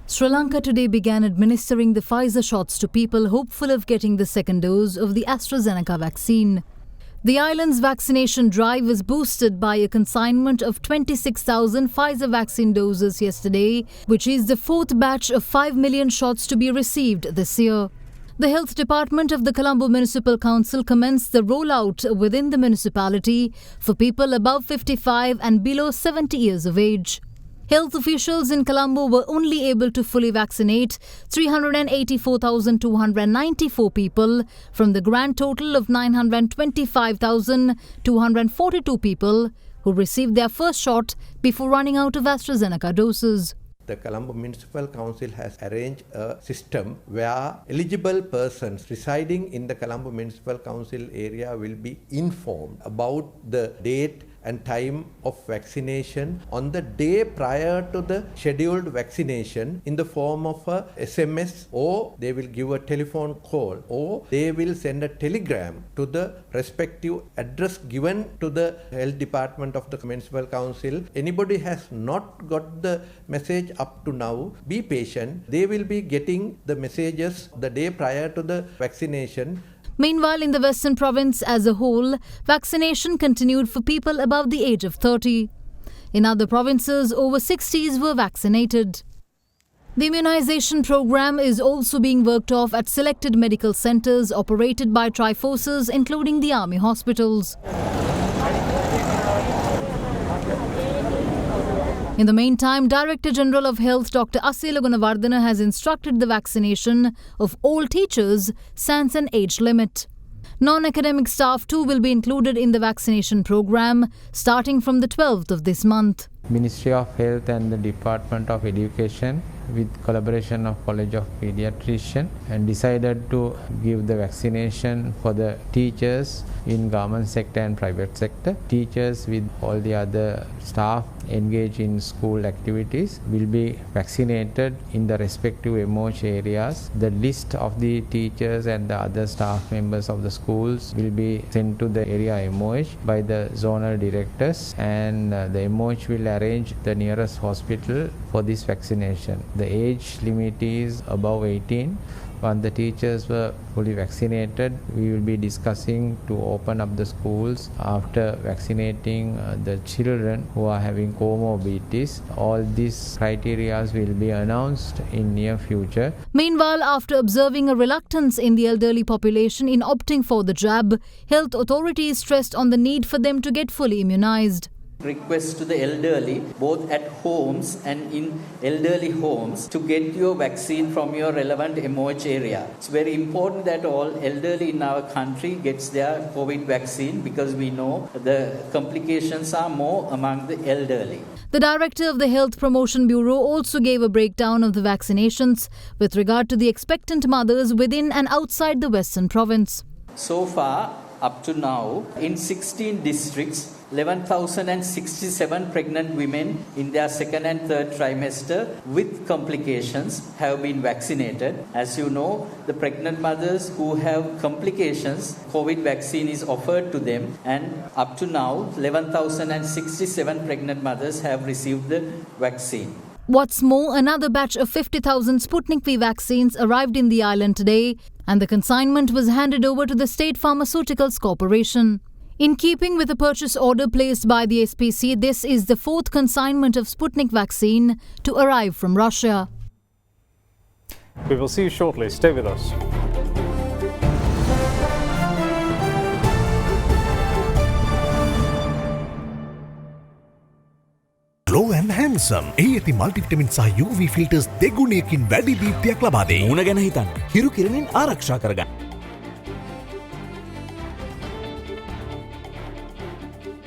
Sri Lanka today began administering the Pfizer shots to people hopeful of getting the second dose of the AstraZeneca vaccine. The island's vaccination drive was boosted by a consignment of 26,000 Pfizer vaccine doses yesterday, which is the fourth batch of 5 million shots to be received this year. The Health Department of the Colombo Municipal Council commenced the rollout within the municipality for people above 55 and below 70 years of age. Health officials in Colombo were only able to fully vaccinate 384,294 people from the grand total of 925,242 people who received their first shot before running out of AstraZeneca doses. The Colombo Municipal Council has arranged a system where eligible persons residing in the Colombo Municipal Council area will be informed about the date and time of vaccination on the day prior to the scheduled vaccination in the form of a SMS, or they will give a telephone call, or they will send a telegram to the respective address given to the Health Department of the Municipal Council. Anybody has not got the message up to now, be patient. They will be getting the messages the day prior to the vaccination. Meanwhile, in the Western Province as a whole, vaccination continued for people above the age of 30. In other provinces, over 60s were vaccinated. The immunization program is also being worked off at selected medical centers operated by Triforces, including the army hospitals. In the meantime, Director General of Health Dr. Asela Gunawardena has instructed the vaccination of all teachers sans an age limit. Non-academic staff too will be included in the vaccination program starting from the 12th of this month. Ministry of Health and the Department of Education, with collaboration of College of Pediatricians, and decided to give the vaccination for the teachers in government sector and private sector. Teachers with all the other staff engaged in school activities will be vaccinated in the respective MOH areas. The list of the teachers and the other staff members of the schools will be sent to the area MOH by the zonal directors, and the MOH will arrange the nearest hospital for this vaccination. The age limit is above 18. When the teachers were fully vaccinated, we will be discussing to open up the schools after vaccinating the children who are having comorbidities. All these criteria will be announced in near future. Meanwhile, after observing a reluctance in the elderly population in opting for the jab, health authorities stressed on the need for them to get fully immunized. Request to the elderly, both at homes and in elderly homes, to get your vaccine from your relevant MOH area. It's very important that all elderly in our country gets their COVID vaccine, because we know the complications are more among the elderly. The director of the Health Promotion Bureau also gave a breakdown of the vaccinations with regard to the expectant mothers within and outside the Western Province. So far, up to now, in 16 districts, 11,067 pregnant women in their second and third trimester with complications have been vaccinated. As you know, the pregnant mothers who have complications, COVID vaccine is offered to them, and up to now, 11,067 pregnant mothers have received the vaccine. What's more, another batch of 50,000 Sputnik V vaccines arrived in the island today, and the consignment was handed over to the State Pharmaceuticals Corporation. In keeping with a purchase order placed by the SPC, this is the fourth consignment of Sputnik vaccine to arrive from Russia. We will see you shortly. Stay with us. Glow and Handsome. එහි multivitamin සහ UV filters දෙගුණයකින් වැඩි දීප්තියක් ලබා දෙයි. මුණ ගැන හිතන්න. හිරු කිරණින් ආරක්ෂා කරගන්න.